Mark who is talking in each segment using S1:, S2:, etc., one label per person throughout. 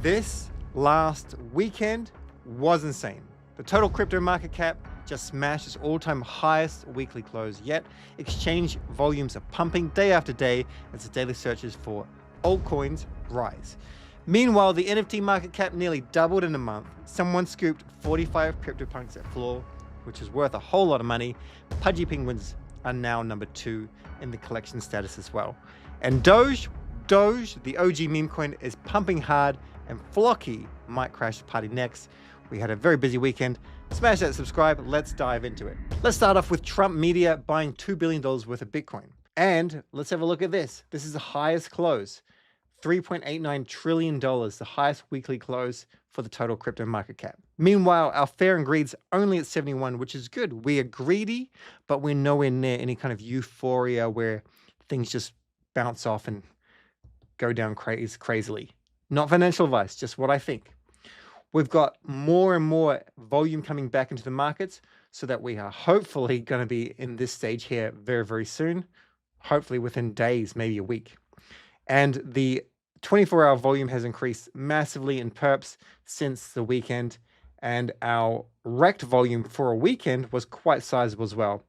S1: This last weekend was insane. The total crypto market cap just smashed its all-time highest weekly close yet. Exchange volumes are pumping day after day as the daily searches for altcoins rise. Meanwhile, the NFT market cap nearly doubled in a month. Someone scooped 45 CryptoPunks at floor, which is worth a whole lot of money. Pudgy penguins are now number 2 in the collection status as well. And DOGE, the OG meme coin, is pumping hard, and Flocky might crash the party next. We had a very busy weekend. Smash that subscribe. Let's dive into it. Let's start off with Trump Media buying $2 billion worth of Bitcoin. And let's have a look at this. This is the highest close. $3.89 trillion, the highest weekly close for the total crypto market cap. Meanwhile, our fair and greed's only at 71, which is good. We are greedy, but we're nowhere near any kind of euphoria where things just bounce off and go down crazily. Not financial advice, just what I think. We've got more and more volume coming back into the markets so that we are hopefully going to be in this stage here very, very soon, hopefully within days, maybe a week. And the 24-hour volume has increased massively in perps since the weekend, and our rect volume for a weekend was quite sizable as well.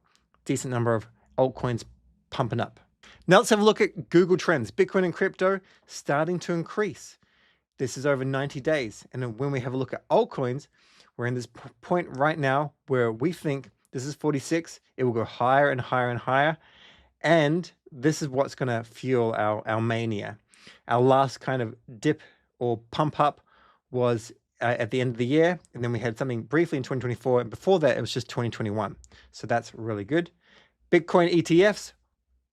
S1: Decent number of altcoins pumping up. Now let's have a look at Google Trends. Bitcoin and crypto starting to increase. This is over 90 days. And then when we have a look at altcoins, we're in this point right now where we think this is 46. It will go higher and higher and higher. And this is what's going to fuel our mania. Our last kind of dip or pump up was at the end of the year. And then we had something briefly in 2024. And before that, it was just 2021. So that's really good. Bitcoin ETFs,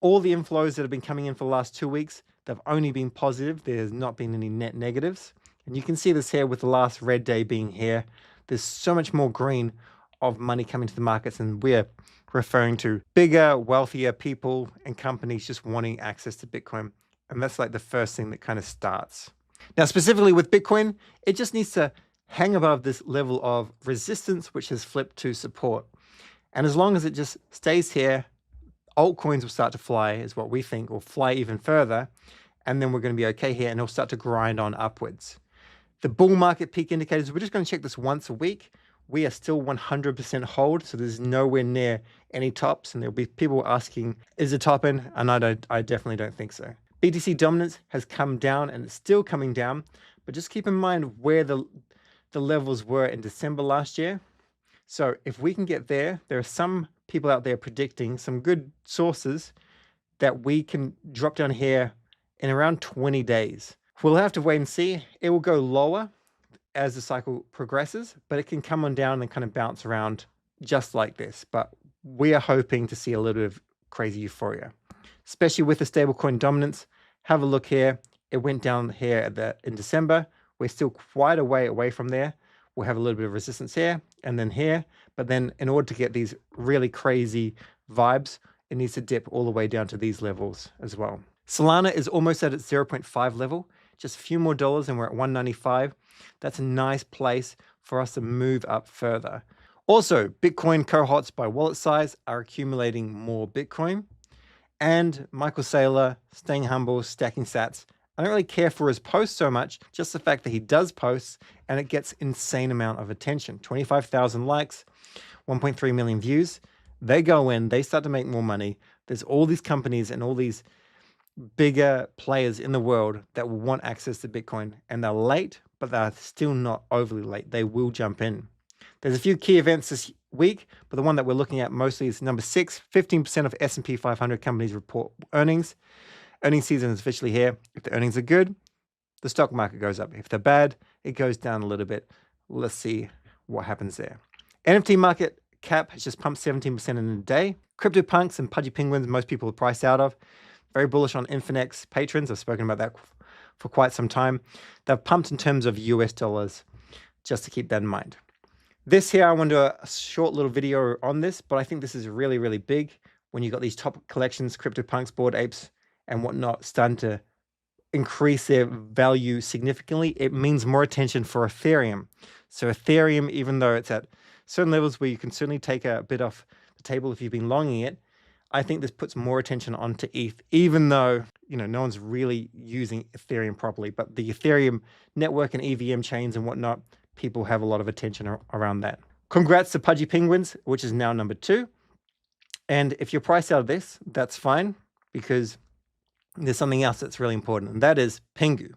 S1: all the inflows that have been coming in for the last 2 weeks, they've only been positive. There's not been any net negatives. And you can see this here with the last red day being here. There's so much more green of money coming to the markets, and we're referring to bigger, wealthier people and companies just wanting access to Bitcoin. And that's like the first thing that kind of starts. Now, specifically with Bitcoin, it just needs to hang above this level of resistance, which has flipped to support. And as long as it just stays here, altcoins will start to fly, is what we think, or fly even further. And then we're going to be okay here, and it'll start to grind on upwards. The bull market peak indicators, we're just going to check this once a week. We are still 100% hold, so there's nowhere near any tops. And there'll be people asking, is the top in? And I definitely don't think so. BTC dominance has come down, and it's still coming down. But just keep in mind where the levels were in December last year. So if we can get there, there are some people out there predicting, some good sources, that we can drop down here in around 20 days. We'll have to wait and see. It will go lower as the cycle progresses, but it can come on down and kind of bounce around just like this. But we are hoping to see a little bit of crazy euphoria, especially with the stablecoin dominance. Have a look here. It went down here in December. We're still quite a way away from there. We'll have a little bit of resistance here and then here. But then in order to get these really crazy vibes, it needs to dip all the way down to these levels as well. Solana is almost at its 0.5 level. Just a few more dollars and we're at 195. That's a nice place for us to move up further. Also, Bitcoin cohorts by wallet size are accumulating more Bitcoin. And Michael Saylor, staying humble, stacking sats. I don't really care for his posts so much, just the fact that he does posts and it gets insane amount of attention. 25,000 likes, 1.3 million views. They go in, they start to make more money. There's all these companies and all these bigger players in the world that will want access to Bitcoin, and they're late, but they're still not overly late. They will jump in. There's a few key events this week, but the one that we're looking at mostly is number 6, 15% of S&P 500 companies report earnings. Earnings season is officially here. If the earnings are good, the stock market goes up. If they're bad, it goes down a little bit. Let's see what happens there. NFT market cap has just pumped 17% in a day. CryptoPunks and Pudgy penguins, most people are priced out of. Very bullish on Infinex patrons. I've spoken about that for quite some time. They've pumped in terms of US dollars, just to keep that in mind. This here, I want to do a short little video on this, but I think this is really, really big when you've got these top collections, CryptoPunks, Bored Apes, and whatnot, starting to increase their value significantly. It means more attention for Ethereum. So Ethereum, even though it's at certain levels where you can certainly take a bit off the table if you've been longing it, I think this puts more attention onto ETH, even though no one's really using Ethereum properly, but the Ethereum network and EVM chains and whatnot, people have a lot of attention around that. Congrats to Pudgy Penguins, which is now number 2. And if you're priced out of this, that's fine, because there's something else that's really important, and that is Pengu.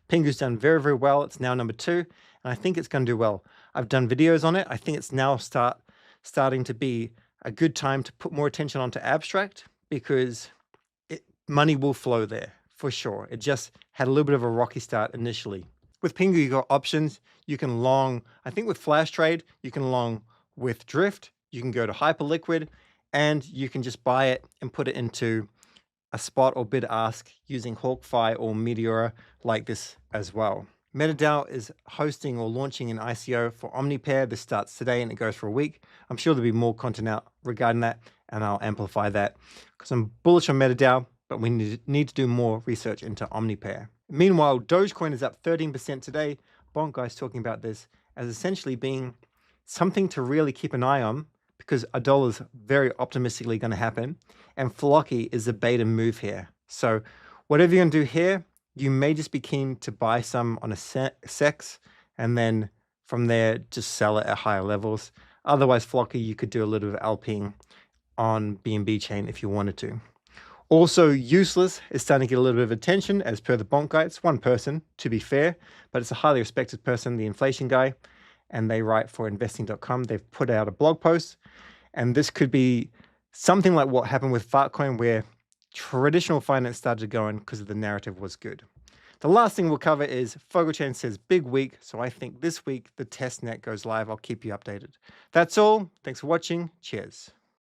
S1: Pengu's done very, very well. It's now number 2, and I think it's going to do well. I've done videos on it. I think it's now starting to be a good time to put more attention onto abstract, because money will flow there for sure. It just had a little bit of a rocky start initially. With Pengu, you got options. You can long, I think with Flash Trade, you can long with Drift. You can go to Hyperliquid, and you can just buy it and put it into a spot or bid ask using HawkFi or Meteor like this as well. MetaDAO is hosting or launching an ICO for Omnipay. This starts today and it goes for a week. I'm sure there'll be more content out regarding that, and I'll amplify that because I'm bullish on MetaDAO, but we need to do more research into Omnipay. Meanwhile, Dogecoin is up 13% today. Bonk Guy's talking about this as essentially being something to really keep an eye on, because a dollar is very optimistically going to happen, and Flocky is a beta move here. So whatever you're going to do here, you may just be keen to buy some on a SEX, and then from there just sell it at higher levels. Otherwise, Flocky, you could do a little bit of LPing on BNB chain if you wanted to. Also, Useless is starting to get a little bit of attention as per the Bonk Guy. It's one person, to be fair, but it's a highly respected person, the inflation guy, and they write for investing.com. They've put out a blog post, and this could be something like what happened with Fartcoin, where traditional finance started going because the narrative was good. The last thing we'll cover is Fogelchain says big week, so I think this week the testnet goes live. I'll keep you updated. That's all. Thanks for watching. Cheers.